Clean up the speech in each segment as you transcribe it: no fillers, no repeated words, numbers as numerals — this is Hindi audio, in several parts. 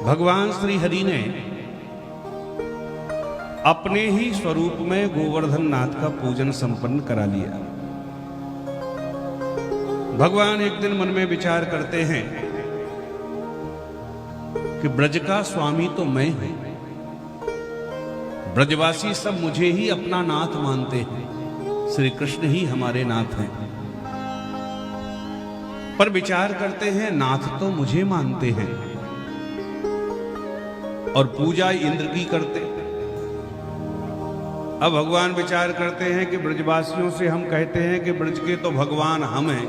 भगवान श्री हरि ने अपने ही स्वरूप में गोवर्धन नाथ का पूजन संपन्न करा लिया। भगवान एक दिन मन में विचार करते हैं कि ब्रज का स्वामी तो मैं हूं, ब्रजवासी सब मुझे ही अपना नाथ मानते हैं, श्री कृष्ण ही हमारे नाथ हैं। पर विचार करते हैं नाथ तो मुझे मानते हैं और पूजा इंद्र की करते। अब भगवान विचार करते हैं कि ब्रजवासियों से हम कहते हैं कि ब्रज के तो भगवान हम हैं,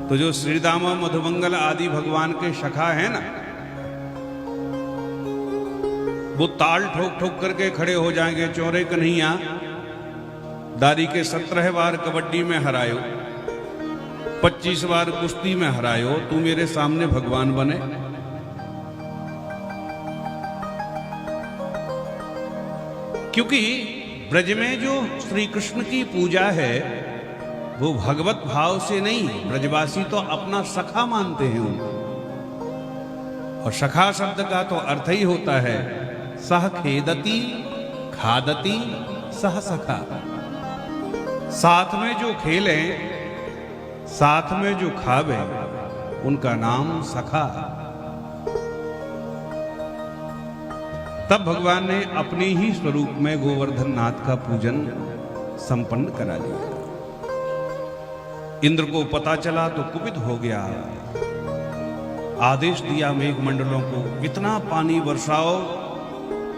तो जो श्रीदामा मधुमंगल आदि भगवान के सखा है ना, वो ताल ठोक ठोक करके खड़े हो जाएंगे। चोरे कन्हैया दारी के 17 बार कबड्डी में हरायो, 25 बार कुश्ती में हरायो, तू मेरे सामने भगवान बने। क्योंकि ब्रज में जो श्री कृष्ण की पूजा है वो भगवत भाव से नहीं, ब्रजवासी तो अपना सखा मानते हैं उनको। और सखा शब्द का तो अर्थ ही होता है सह खेदती खादती सह सखा। साथ में जो खेले, साथ में जो खावे, उनका नाम सखा। तब भगवान ने अपने ही स्वरूप में गोवर्धन नाथ का पूजन संपन्न करा लिया। इंद्र को पता चला तो कुपित हो गया, आदेश दिया मेघमंडलों को इतना पानी बरसाओ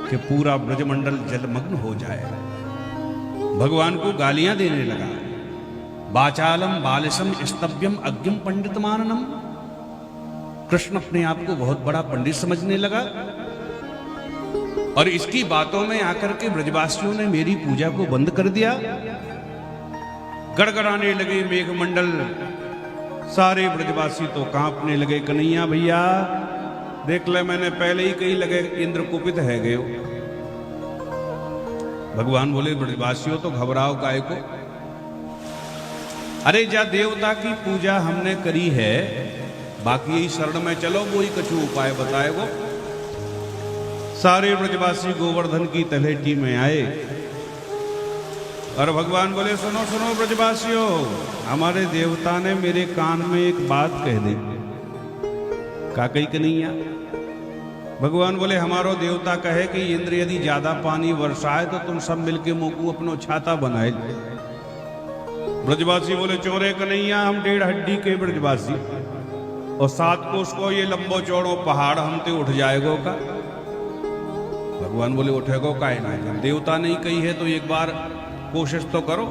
कि पूरा ब्रजमंडल जलमग्न हो जाए। भगवान को गालियां देने लगा, बाचालम बालिसम स्तव्यम अज्ञम पंडित माननम। कृष्ण अपने आप को बहुत बड़ा पंडित समझने लगा और इसकी बातों में आकर के ब्रजवासियों ने मेरी पूजा को बंद कर दिया। गड़गड़ाने लगे मेघमंडल, सारे ब्रजवासी तो कांपने लगे। कन्हैया भैया देख ले, मैंने पहले ही कही लगे इंद्र कुपित है गए। भगवान बोले ब्रजवासियों तो घबराओ काहे को, अरे जा देवता की पूजा हमने करी है, बाकी यही शरण में चलो, वो ही कछु उपाय बताएगो। सारे ब्रजवासी गोवर्धन की तलहटी में आए और भगवान बोले सुनो सुनो ब्रजवासियों, हमारे देवता ने मेरे कान में एक बात कह दी। का कही कन्हैया? भगवान बोले हमारो देवता कहे कि इंद्र यदि ज्यादा पानी वर्षाए तो तुम सब मिलके मोकू अपनो छाता बनाए। ब्रजवासी बोले चोरे कन्हैया, हम 1.5 हड्डी के ब्रजवासी और 7 कोस को ये लंबो चौड़ो पहाड़ हम ते उठ जाएगो का? भगवान बोले उठेगो का है ना, देवता नहीं कही है तो एक बार कोशिश तो करो।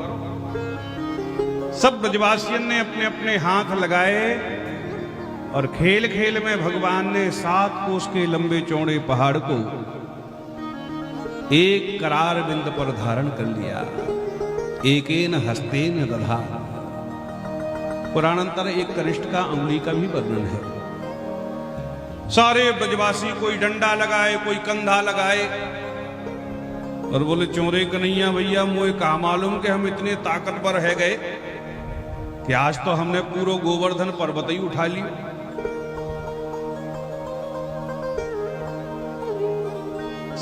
सब ब्रजवासियों ने अपने अपने हाथ लगाए और खेल खेल में भगवान ने 7 कोस के लंबे चौड़े पहाड़ को एक करार बिंद पर धारण कर लिया। एकेन हस्तेन दधा। पुराणांतर एक कनिष्ठ का अंगुली का भी वर्णन है। सारे ब्रजवासी कोई डंडा लगाए, कोई कंधा लगाए और बोले चोरे कन्हैया भैया, मुझे कहा मालूम कि हम इतने ताकतवर है गए कि आज तो हमने पूरा गोवर्धन पर्वत ही उठा लिया।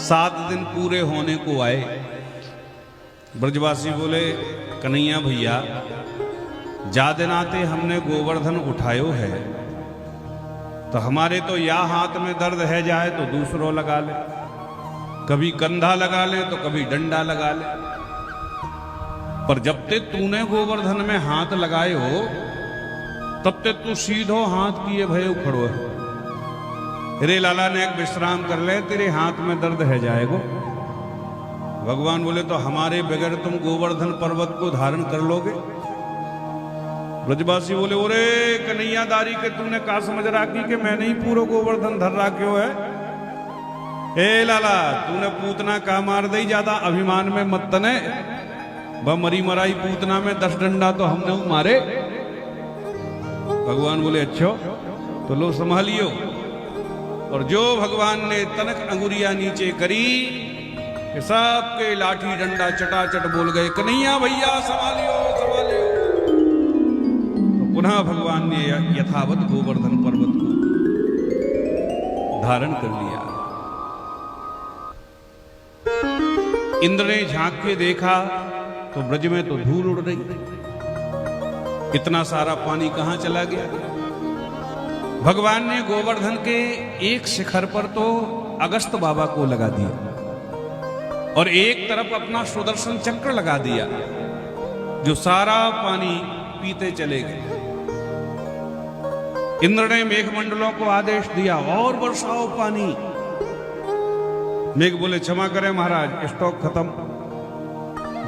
7 दिन पूरे होने को आए। ब्रजवासी बोले कन्हैया भैया, जा दिनाते हमने गोवर्धन उठायो है तो हमारे तो या हाथ में दर्द है जाए तो दूसरों लगा ले, कभी कंधा लगा ले तो कभी डंडा लगा ले। पर जब ते तूने गोवर्धन में हाथ लगाए हो तब ते तू सीधो हाथ किए भय उखड़ो है। रे लाला ने एक विश्राम कर ले, तेरे हाथ में दर्द है जाएगो। भगवान बोले तो हमारे बगैर तुम गोवर्धन पर्वत को धारण कर लोगे? ब्रजवासी बोले ओरे कन्हैया दारी के तूने का समझ राखी कि मैंने ही पूरा गोवर्धन धर राख्यो है? ए लाला, तूने पूतना का मार दई, ज्यादा अभिमान में मत तने। ब मरी मराई पूतना में 10 डंडा तो हमने मारे। भगवान बोले अच्छो तो लो संभालियो। और जो भगवान ने तनक अंगुरिया नीचे करी कि सबके लाठी डंडा चटाचट बोल गए कन्हैया भैया संभालियो संभालियो। तो पुनः भगवान ने यथावत गोवर्धन पर्वत को धारण कर लिया। इंद्र ने झांक के देखा तो ब्रज में तो धूल उड़ रही, इतना सारा पानी कहां चला गया। भगवान ने गोवर्धन के एक शिखर पर तो अगस्त बाबा को लगा दिया और एक तरफ अपना सुदर्शन चक्र लगा दिया, जो सारा पानी पीते चले गए। इंद्र ने मेघमंडलों को आदेश दिया और वर्षाओ पानी। मेघ बोले क्षमा करें महाराज, स्टॉक खत्म,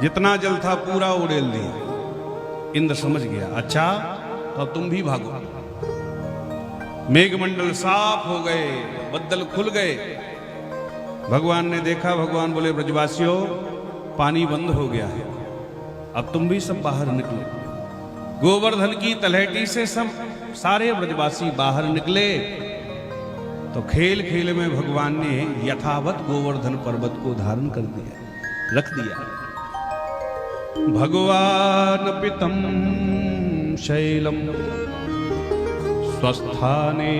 जितना जल था पूरा उड़ेल दिया। इंद्र समझ गया, अच्छा तो तुम भी भागो। मेघमंडल साफ हो गए, बदल खुल गए। भगवान ने देखा, भगवान बोले ब्रजवासियों पानी बंद हो गया है, अब तुम भी सब बाहर निकलो। गोवर्धन की तलहटी से सब सारे ब्रजवासी बाहर निकले तो खेल खेल में भगवान ने यथावत गोवर्धन पर्वत को धारण कर दिया, रख दिया। भगवान पितम शैलम स्वस्थाने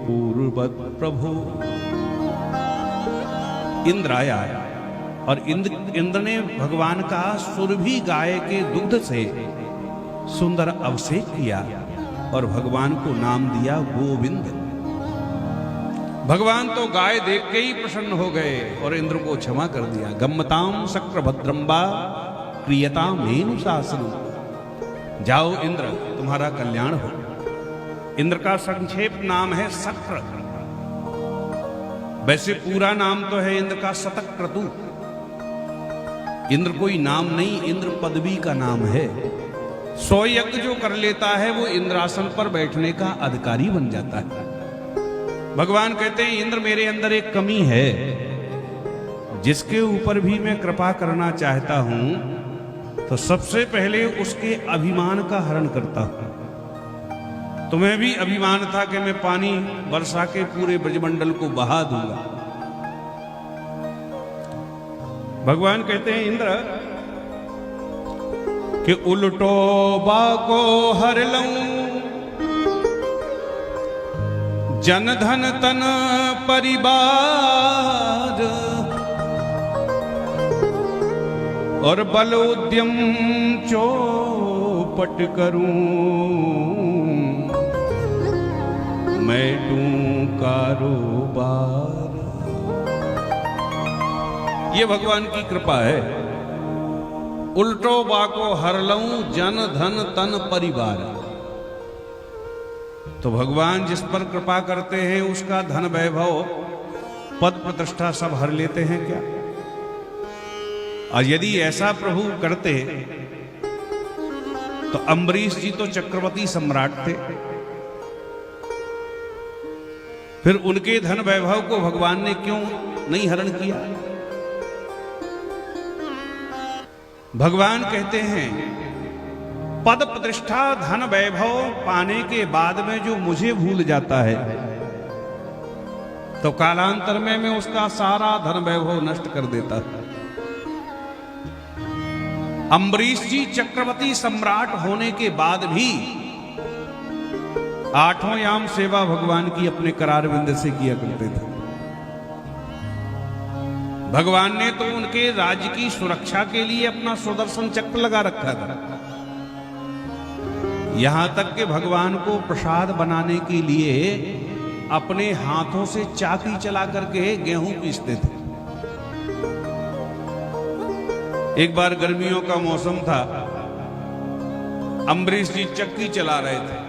पूर्वत प्रभु। इंद्र आया और इंद्र ने भगवान का सुरभि गाय के दुग्ध से सुंदर अभिषेक किया और भगवान को नाम दिया गोविंद। भगवान तो गाय देख के ही प्रसन्न हो गए और इंद्र को क्षमा कर दिया। गम्मताम शक्र भद्रम्बा प्रियताम मेनुशासनम। जाओ इंद्र, तुम्हारा कल्याण हो। इंद्र का संक्षेप नाम है शक्र, वैसे पूरा नाम तो है इंद्र का शतक्रतु। इंद्र कोई नाम नहीं, इंद्र पदवी का नाम है। 100 यज्ञ जो कर लेता है वो इंद्रासन पर बैठने का अधिकारी बन जाता है। भगवान कहते हैं इंद्र मेरे अंदर एक कमी है, जिसके ऊपर भी मैं कृपा करना चाहता हूं तो सबसे पहले उसके अभिमान का हरण करता हूं। तुम्हें भी अभिमान था कि मैं पानी वर्षा के पूरे ब्रजमंडल को बहा दूंगा। भगवान कहते हैं इंद्र कि उल्टो बाको हर लऊं, जन धन तन परिवार, और बल उद्यम चौपट करूं, मैं दूं कारोबार। ये भगवान की कृपा है। उल्टो बाको हर लऊं, जन धन तन परिवार। तो भगवान जिस पर कृपा करते हैं उसका धन वैभव पद प्रतिष्ठा सब हर लेते हैं क्या? और यदि ऐसा प्रभु करते तो अम्बरीश जी तो चक्रवर्ती सम्राट थे, फिर उनके धन वैभव को भगवान ने क्यों नहीं हरण किया? भगवान कहते हैं पद प्रतिष्ठा धन वैभव पाने के बाद में जो मुझे भूल जाता है तो कालांतर में मैं उसका सारा धन वैभव नष्ट कर देता था। अम्बरीश जी चक्रवर्ती सम्राट होने के बाद भी 8वां याम सेवा भगवान की अपने करार विंद से किया करते थे। भगवान ने तो उनके राज्य की सुरक्षा के लिए अपना सुदर्शन चक्र लगा रखा था। यहां तक कि भगवान को प्रसाद बनाने के लिए अपने हाथों से चाकी चला करके गेहूं पीसते थे। एक बार गर्मियों का मौसम था, अम्बरीश जी चक्की चला रहे थे।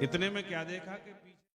इतने में क्या देखा कि